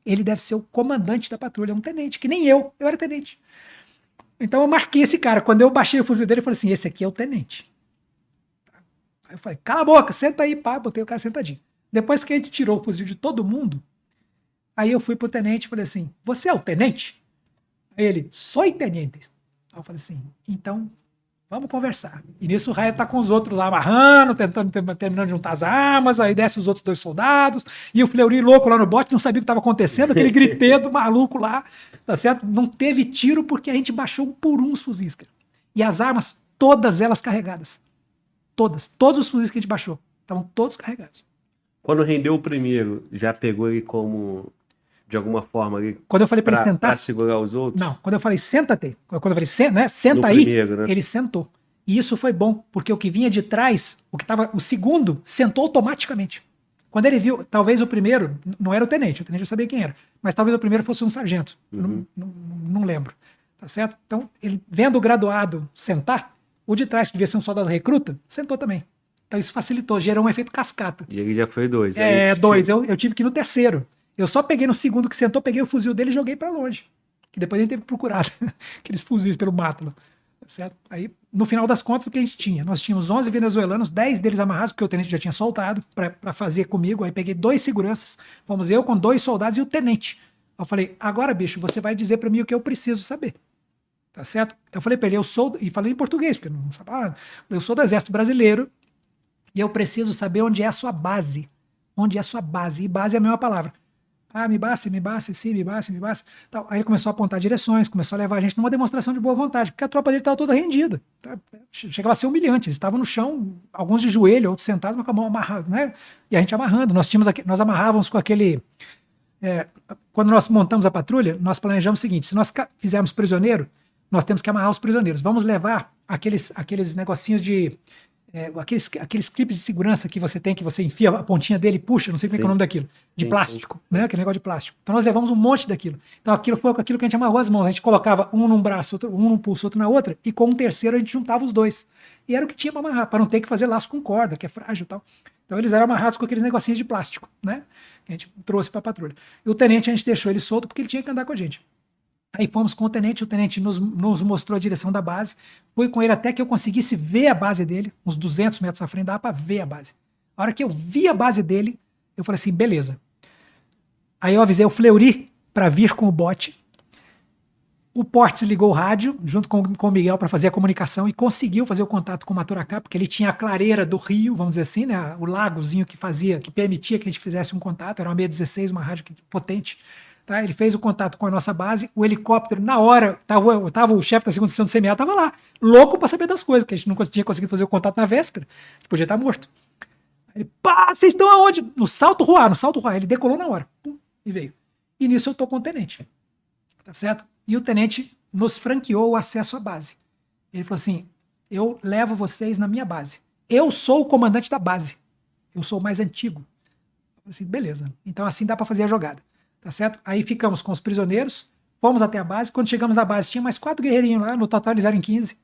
Ele deve ser o comandante da patrulha, um tenente, que nem eu era tenente. Então eu marquei esse cara. Quando eu baixei o fuzil dele, eu falei assim, esse aqui é o tenente. Aí eu falei, cala a boca, senta aí, pá, botei o cara sentadinho. Depois que a gente tirou o fuzil de todo mundo, aí eu fui pro tenente e falei assim, você é o tenente? Aí ele, sou tenente. Aí eu falei assim, então vamos conversar. E nisso o Raia tá com os outros lá amarrando, terminando de juntar as armas, aí desce os outros 2 soldados, e o Fleury louco lá no bote, não sabia o que estava acontecendo, aquele griteiro maluco lá, tá certo? Não teve tiro porque a gente baixou um por um os fuzis, cara. E as armas todas elas carregadas. Todos os fuzis que a gente baixou, estavam todos carregados. Quando rendeu o primeiro, já pegou ele como, de alguma forma, ali, Quando eu falei para ele sentar... para segurar os outros? Não, quando eu falei senta-te, quando eu falei senta No aí, primeiro, né? ele sentou. E isso foi bom, porque o que vinha de trás, o segundo, sentou automaticamente. Quando ele viu, talvez o primeiro, não era o tenente eu sabia quem era, mas talvez o primeiro fosse um sargento, não lembro, tá certo? Então, ele vendo o graduado sentar, o de trás, que devia ser um soldado recruta, sentou também. Então isso facilitou, gerou um efeito cascata. E ele já foi 2. Dois, eu tive que ir no terceiro. Eu só peguei no segundo que sentou, peguei o fuzil dele e joguei pra longe. Que depois a gente teve que procurar aqueles fuzis pelo mato. Tá certo? Aí, no final das contas, o que a gente tinha? Nós tínhamos 11 venezuelanos, 10 deles amarrados, porque o tenente já tinha soltado pra fazer comigo. Aí peguei 2 seguranças, fomos eu com 2 soldados e o tenente. Eu falei, agora, bicho, você vai dizer pra mim o que eu preciso saber. Tá certo? Eu falei pra ele, e falei em português, porque eu não sabia. Eu sou do Exército Brasileiro e eu preciso saber onde é a sua base. Onde é a sua base? E base é a mesma palavra. Ah, me base, sim, me base. Tal. Aí ele começou a apontar direções, começou a levar a gente numa demonstração de boa vontade, porque a tropa dele estava toda rendida. Tá? Chegava a ser humilhante. Eles estavam no chão, alguns de joelho, outros sentados, mas com a mão amarrada, né? E a gente amarrando. Nós amarrávamos com aquele... quando nós montamos a patrulha, nós planejamos o seguinte, se nós fizermos prisioneiro, nós temos que amarrar os prisioneiros. Vamos levar aqueles negocinhos de... aqueles clipes de segurança que você tem, que você enfia a pontinha dele e puxa, não sei como é que é o nome daquilo, de plástico, né? Aquele negócio de plástico. Então nós levamos um monte daquilo. Então aquilo foi com aquilo que a gente amarrou as mãos. A gente colocava um num braço, um num pulso, outro na outra, e com um terceiro a gente juntava os 2. E era o que tinha para amarrar, para não ter que fazer laço com corda, que é frágil e tal. Então eles eram amarrados com aqueles negocinhos de plástico, né? Que a gente trouxe para a patrulha. E o tenente a gente deixou ele solto porque ele tinha que andar com a gente. Aí fomos com o tenente nos mostrou a direção da base, fui com ele até que eu conseguisse ver a base dele, uns 200 metros à frente, dava para ver a base. A hora que eu vi a base dele, eu falei assim, beleza. Aí eu avisei o Fleury para vir com o bote, o Portes ligou o rádio, junto com o Miguel, para fazer a comunicação e conseguiu fazer o contato com o Maturacá, porque ele tinha a clareira do rio, vamos dizer assim, né, o lagozinho que permitia que a gente fizesse um contato, era uma 616, uma rádio potente. Tá, ele fez o contato com a nossa base, o helicóptero, na hora, tava o chefe da segunda seção do CMA, estava lá, louco para saber das coisas, que a gente não tinha conseguido fazer o contato na véspera, a gente podia estar morto. Aí ele, pá, vocês estão aonde? No Salto Ruá, ele decolou na hora, pum, e veio. E nisso eu tô com o tenente, tá certo? E o tenente nos franqueou o acesso à base. Ele falou assim, eu levo vocês na minha base. Eu sou o comandante da base, eu sou o mais antigo. Eu falei assim, beleza, então assim dá para fazer a jogada. Tá certo? Aí ficamos com os prisioneiros, fomos até a base. Quando chegamos na base, tinha mais 4 guerreirinhos lá, no total eles eram 15.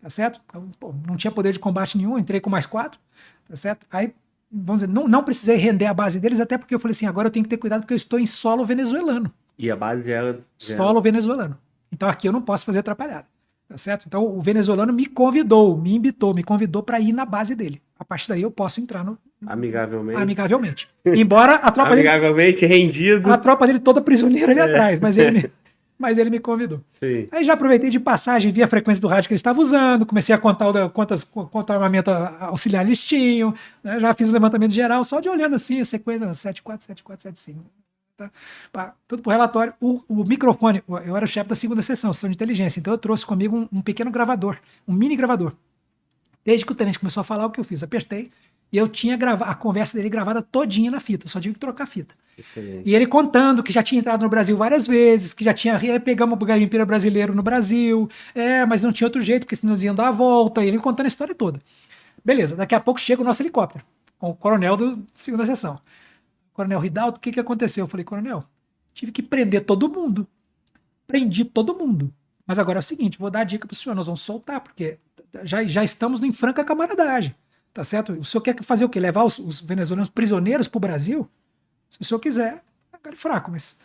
Tá certo? Então, não tinha poder de combate nenhum, entrei com mais 4. Tá certo? Aí, vamos dizer, não precisei render a base deles, até porque eu falei assim, agora eu tenho que ter cuidado porque eu estou em solo venezuelano. E a base era... Solo venezuelano. Então aqui eu não posso fazer atrapalhada. Tá certo? Então o venezuelano me convidou para ir na base dele. A partir daí eu posso entrar no... Amigavelmente. Embora a tropa amigavelmente rendido. A tropa dele toda prisioneira ali atrás, mas ele me convidou. Sim. Aí já aproveitei de passagem, vi a frequência do rádio que eles estavam usando, comecei a contar quanto armamento auxiliar eles tinham, né? Já fiz o levantamento geral, só de olhando assim, a sequência 747475. Tá? Tudo por relatório. O microfone, eu era o chefe da segunda seção de inteligência, então eu trouxe comigo um pequeno gravador, um mini gravador. Desde que o tenente começou a falar, o que eu fiz? Apertei, e eu tinha a conversa dele gravada todinha na fita, só tive que trocar a fita. Excelente. E ele contando que já tinha entrado no Brasil várias vezes, que já tinha pegamos o garimpeiro brasileiro no Brasil, mas não tinha outro jeito, porque senão eles iam dar a volta, e ele contando a história toda. Beleza, daqui a pouco chega o nosso helicóptero, com o coronel da segunda seção. Coronel Ridaldo, o que aconteceu? Eu falei, coronel, tive que prender todo mundo. Prendi todo mundo. Mas agora é o seguinte, vou dar a dica pro senhor, nós vamos soltar, porque já estamos em franca camaradagem. Tá certo? O senhor quer fazer o quê? Levar os venezuelanos prisioneiros para o Brasil? Se o senhor quiser, é cara fraco, mas...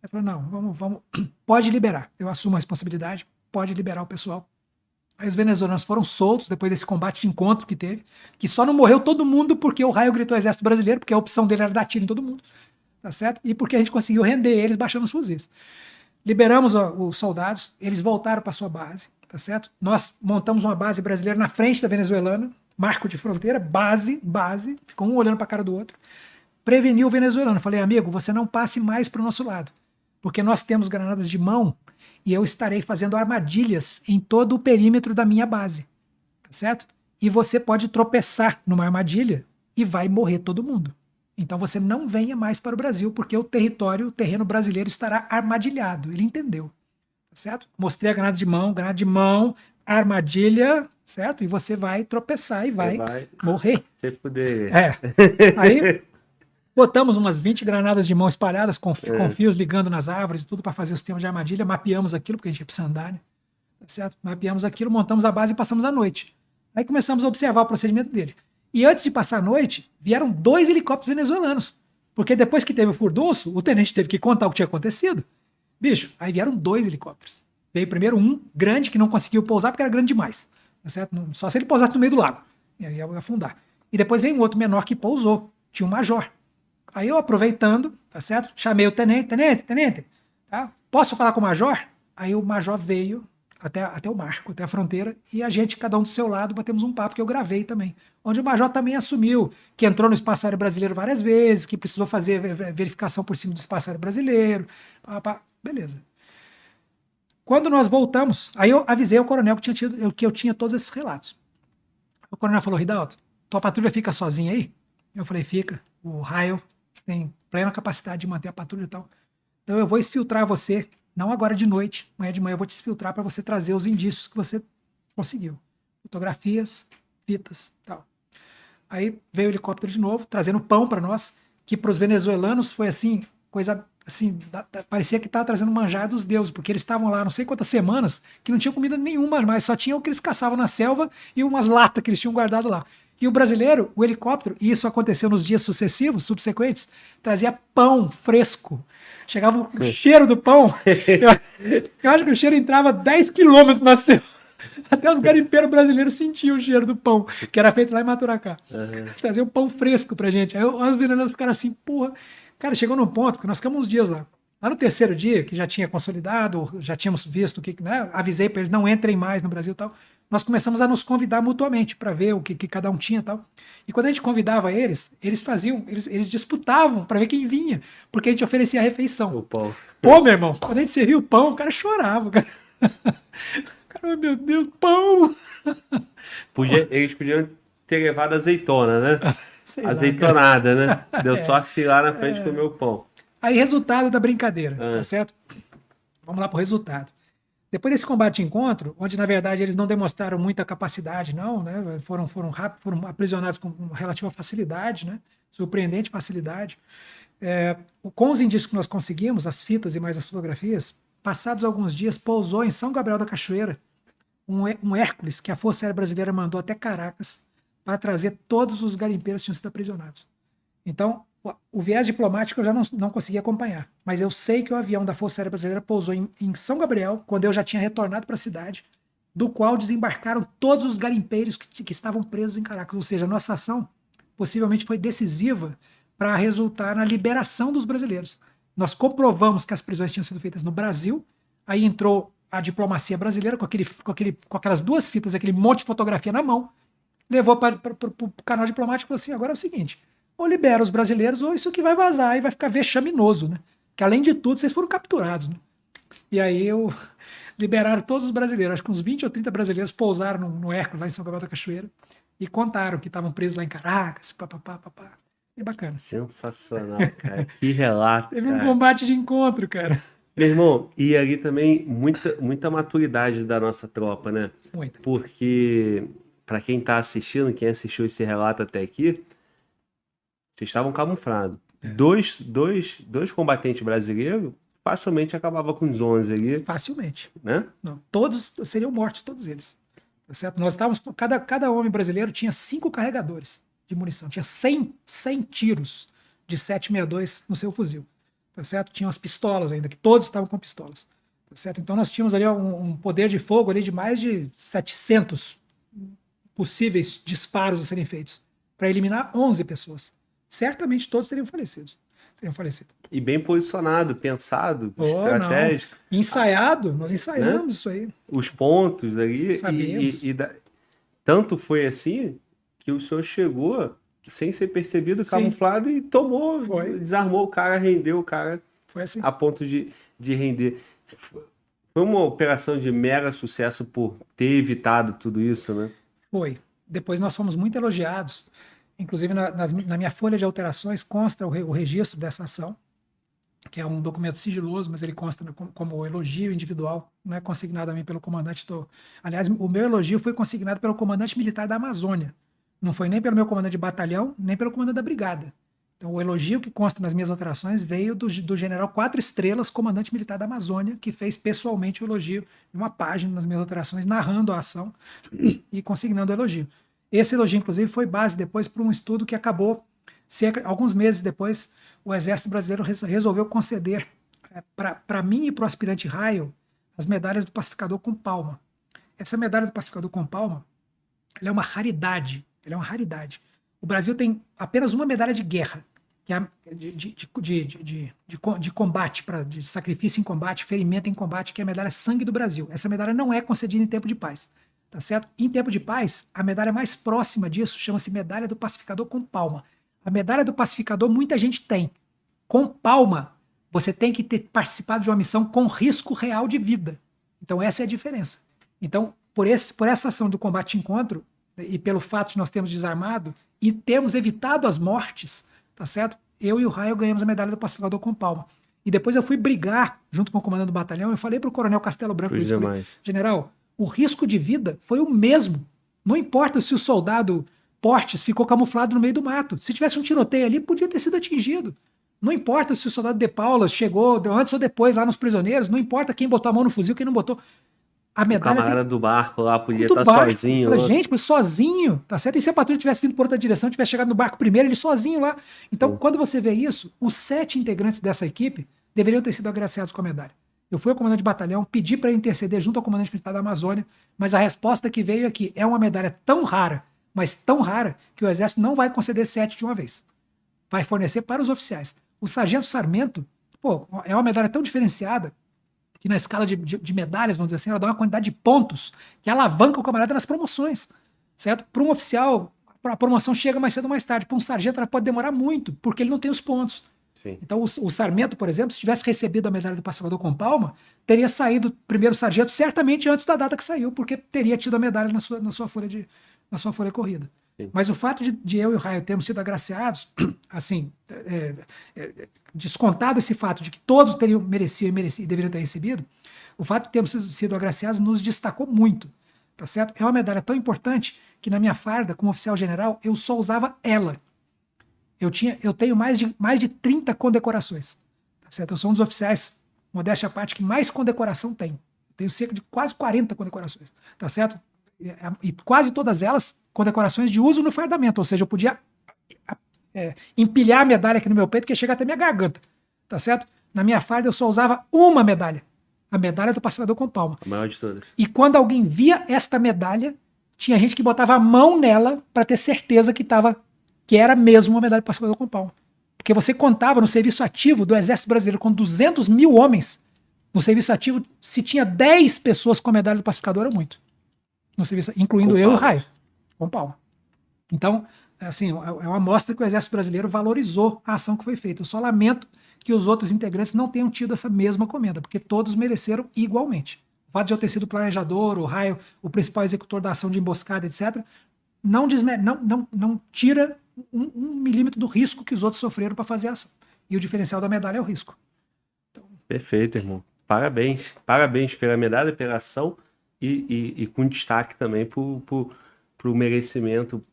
Ele falou, não, vamos, pode liberar. Eu assumo a responsabilidade, pode liberar o pessoal. Aí os venezuelanos foram soltos depois desse combate de encontro que teve, que só não morreu todo mundo porque o raio gritou Exército Brasileiro, porque a opção dele era dar tiro em todo mundo. Tá certo? E porque a gente conseguiu render eles baixando os fuzis. Liberamos os soldados, eles voltaram para sua base, tá certo? Nós montamos uma base brasileira na frente da venezuelana, marco de fronteira, base, ficou um olhando para a cara do outro. Preveni o venezuelano, falei, amigo, você não passe mais para o nosso lado, porque nós temos granadas de mão e eu estarei fazendo armadilhas em todo o perímetro da minha base. tá certo? E você pode tropeçar numa armadilha e vai morrer todo mundo. Então você não venha mais para o Brasil, porque o terreno brasileiro estará armadilhado. Ele entendeu, tá certo? Mostrei a granada de mão, armadilha, certo? E você vai tropeçar e vai morrer. Você poder. Aí botamos umas 20 granadas de mão espalhadas com fios ligando nas árvores e tudo para fazer o sistema de armadilha, mapeamos aquilo, porque a gente precisa andar, né? Tá certo? Mapeamos aquilo, montamos a base e passamos a noite. Aí começamos a observar o procedimento dele. E antes de passar a noite, vieram 2 helicópteros venezuelanos. Porque depois que teve o furdunço, o tenente teve que contar o que tinha acontecido. Bicho, aí vieram 2 helicópteros. Veio primeiro um grande que não conseguiu pousar porque era grande demais. Tá certo? Só se ele pousasse no meio do lago. E aí ia afundar. E depois veio um outro menor que pousou. Tinha um major. Aí eu, aproveitando, tá certo? Chamei o tenente, tá? Posso falar com o major? Aí o major veio até o marco, até a fronteira, e a gente, cada um do seu lado, batemos um papo que eu gravei também, onde o major também assumiu que entrou no espaço aéreo brasileiro várias vezes, que precisou fazer verificação por cima do espaço aéreo brasileiro, beleza. Quando nós voltamos, aí eu avisei ao coronel que eu tinha todos esses relatos. O coronel falou: Ridalto, tua patrulha fica sozinha aí? Eu falei: fica. O raio tem plena capacidade de manter a patrulha e tal. Então eu vou exfiltrar você, não agora de noite, amanhã de manhã eu vou te exfiltrar para você trazer os indícios que você conseguiu. Fotografias, fitas e tal. Aí veio o helicóptero de novo, trazendo pão para nós, que para os venezuelanos foi assim, coisa assim, parecia que estava trazendo manjar dos deuses, porque eles estavam lá não sei quantas semanas, que não tinha comida nenhuma, mas só tinha o que eles caçavam na selva e umas latas que eles tinham guardado lá. E o brasileiro, o helicóptero, e isso aconteceu nos dias subsequentes, trazia pão fresco. Chegava o cheiro do pão. Eu acho que o cheiro entrava 10 quilômetros na selva. Até os garimpeiros brasileiros sentiam o cheiro do pão, que era feito lá em Maturacá. Trazia um pão fresco pra gente. Aí os venezuelanos ficaram assim, porra. Cara, chegou num ponto, porque nós ficamos uns dias lá. Lá no terceiro dia, que já tinha consolidado, já tínhamos visto o que, né? Avisei para eles não entrem mais no Brasil e tal. Nós começamos a nos convidar mutuamente para ver o que cada um tinha e tal. E quando a gente convidava eles eles disputavam para ver quem vinha, porque a gente oferecia a refeição. O pão. Pô, meu irmão, quando a gente servia o pão, o cara chorava, cara. Cara, meu Deus, pão! Eles podiam ter levado azeitona, né? Sei lá, azeitonada, né? Deu sorte que lá na frente comeu o pão. Aí, resultado da brincadeira, tá certo? Vamos lá pro resultado. Depois desse combate-encontro, onde na verdade eles não demonstraram muita capacidade, não, né? Foram rápido, foram aprisionados com relativa facilidade, né? Surpreendente facilidade. Com os indícios que nós conseguimos, as fitas e mais as fotografias, passados alguns dias, pousou em São Gabriel da Cachoeira um Hércules que a Força Aérea Brasileira mandou até Caracas para trazer todos os garimpeiros que tinham sido aprisionados. Então, o viés diplomático eu já não consegui acompanhar, mas eu sei que o avião da Força Aérea Brasileira pousou em São Gabriel, quando eu já tinha retornado para a cidade, do qual desembarcaram todos os garimpeiros que estavam presos em Caracas. Ou seja, a nossa ação possivelmente foi decisiva para resultar na liberação dos brasileiros. Nós comprovamos que as prisões tinham sido feitas no Brasil, aí entrou a diplomacia brasileira com aquelas 2 fitas, aquele monte de fotografia na mão, levou para o canal diplomático e falou assim: agora é o seguinte, ou libera os brasileiros, ou isso que vai vazar e vai ficar vexaminoso, né? Que além de tudo, vocês foram capturados, né? E aí liberaram todos os brasileiros, acho que uns 20 ou 30 brasileiros pousaram no Hércules, lá em São Gabriel da Cachoeira, e contaram que estavam presos lá em Caracas, papapá. É bacana. Sensacional, cara. Que relato. Teve um combate de encontro, cara. Meu irmão, e ali também muita maturidade da nossa tropa, né? Muito. Porque, para quem tá assistindo, quem assistiu esse relato até aqui, vocês estavam camuflados. Dois combatentes brasileiros facilmente acabava com os 11 ali. Facilmente. Né? Não, todos seriam mortos, todos eles. Tá certo? Nós estávamos, cada homem brasileiro tinha 5 carregadores de munição, tinha 100 tiros de 7.62 no seu fuzil. Tá certo? Tinha as pistolas ainda, que todos estavam com pistolas. Tá certo? Então nós tínhamos ali um poder de fogo ali de mais de 700 possíveis disparos a serem feitos para eliminar 11 pessoas. Certamente todos teriam falecido. E bem posicionado, pensado, estratégico. Não. Ensaiado, nós ensaiamos, né? Isso aí. Os pontos ali. Sabemos. Tanto foi assim que o senhor chegou sem ser percebido, camuflado, e tomou, desarmou o cara, rendeu o cara. Foi assim. A ponto de render. Foi uma operação de mega sucesso por ter evitado tudo isso, né? Foi. Depois nós fomos muito elogiados. Inclusive, na minha folha de alterações consta o registro dessa ação, que é um documento sigiloso, mas ele consta como elogio individual, não é consignado a mim pelo comandante Aliás, o meu elogio foi consignado pelo comandante militar da Amazônia. Não foi nem pelo meu comandante de batalhão, nem pelo comandante da brigada. Então, o elogio que consta nas minhas alterações veio do general 4 estrelas, comandante militar da Amazônia, que fez pessoalmente o elogio em uma página nas minhas alterações, narrando a ação e consignando o elogio. Esse elogio, inclusive, foi base depois para um estudo que acabou, alguns meses depois, o Exército Brasileiro resolveu conceder para mim e para o aspirante Raio as medalhas do Pacificador com Palma. Essa medalha do Pacificador com Palma, ela é uma raridade. Ela é uma raridade. O Brasil tem apenas uma medalha de guerra, que é de combate, de sacrifício em combate, ferimento em combate, que é a medalha Sangue do Brasil. Essa medalha não é concedida em tempo de paz. Tá certo? Em tempo de paz, a medalha mais próxima disso chama-se medalha do Pacificador com Palma. A medalha do Pacificador muita gente tem. Com Palma, você tem que ter participado de uma missão com risco real de vida. Então essa é a diferença. Então, por essa ação do combate-encontro, e pelo fato de nós termos desarmado e termos evitado as mortes, tá certo? Eu e o Raio ganhamos a medalha do Pacificador com Palma. E depois eu fui brigar junto com o comandante do batalhão, eu falei para o coronel Castelo Branco isso, falei, general, o risco de vida foi o mesmo. Não importa se o soldado Portes ficou camuflado no meio do mato. Se tivesse um tiroteio ali, podia ter sido atingido. Não importa se o soldado De Paula chegou antes ou depois lá nos prisioneiros, não importa quem botou a mão no fuzil, quem não botou. A medalha o camarada do barco lá podia estar sozinho. Falei, gente, mas sozinho, tá certo? E se a patrulha tivesse vindo por outra direção, tivesse chegado no barco primeiro, ele sozinho lá. Então, quando você vê isso, os 7 integrantes dessa equipe deveriam ter sido agraciados com a medalha. Eu fui ao comandante de batalhão, pedi para ele interceder junto ao comandante militar da Amazônia, mas a resposta que veio é que é uma medalha tão rara, mas tão rara, que o Exército não vai conceder 7 de uma vez. Vai fornecer para os oficiais. O sargento Sarmento, pô, é uma medalha tão diferenciada que na escala de medalhas, vamos dizer assim, ela dá uma quantidade de pontos que alavanca o camarada nas promoções, certo? Para um oficial, a promoção chega mais cedo ou mais tarde. Para um sargento, ela pode demorar muito, porque ele não tem os pontos. Sim. Então, o Sarmento, por exemplo, se tivesse recebido a medalha do Pacificador com Palma, teria saído primeiro sargento certamente antes da data que saiu, porque teria tido a medalha na sua folha corrida. Sim. Mas o fato de eu e o Raio termos sido agraciados, assim, descontado esse fato de que todos mereciam e deveriam ter recebido, o fato de termos sido agraciados nos destacou muito, tá certo? É uma medalha tão importante que na minha farda, como oficial general, eu só usava ela. Eu tenho mais de 30 condecorações, tá certo? Eu sou um dos oficiais, modéstia à parte, que mais condecoração tem. Eu tenho cerca de quase 40 condecorações, tá certo? E quase todas elas condecorações de uso no fardamento, ou seja, eu podia empilhar a medalha aqui no meu peito que ia chegar até minha garganta, tá certo? Na minha farda eu só usava uma medalha, a medalha do Pacificador com Palma. A maior de todas. E quando alguém via esta medalha, tinha gente que botava a mão nela para ter certeza que era mesmo uma medalha do Pacificador com Palma. Porque você contava no serviço ativo do Exército Brasileiro com 200 mil homens, no serviço ativo, se tinha 10 pessoas com a medalha do Pacificador, era muito. No serviço, incluindo eu e o Raio, com Palma. Então, assim, é uma mostra que o Exército Brasileiro valorizou a ação que foi feita. Eu só lamento que os outros integrantes não tenham tido essa mesma comenda, porque todos mereceram igualmente. O fato de eu ter sido planejador, o Raio, o principal executor da ação de emboscada, etc., não tira um milímetro do risco que os outros sofreram para fazer a ação. E o diferencial da medalha é o risco. Então... Perfeito, irmão. Parabéns. Parabéns pela medalha, pela ação e com destaque também para o merecimento,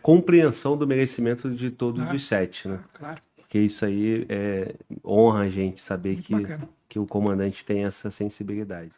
compreensão do merecimento de todos os 7, né? Claro. Porque isso aí honra a gente saber que o comandante tem essa sensibilidade.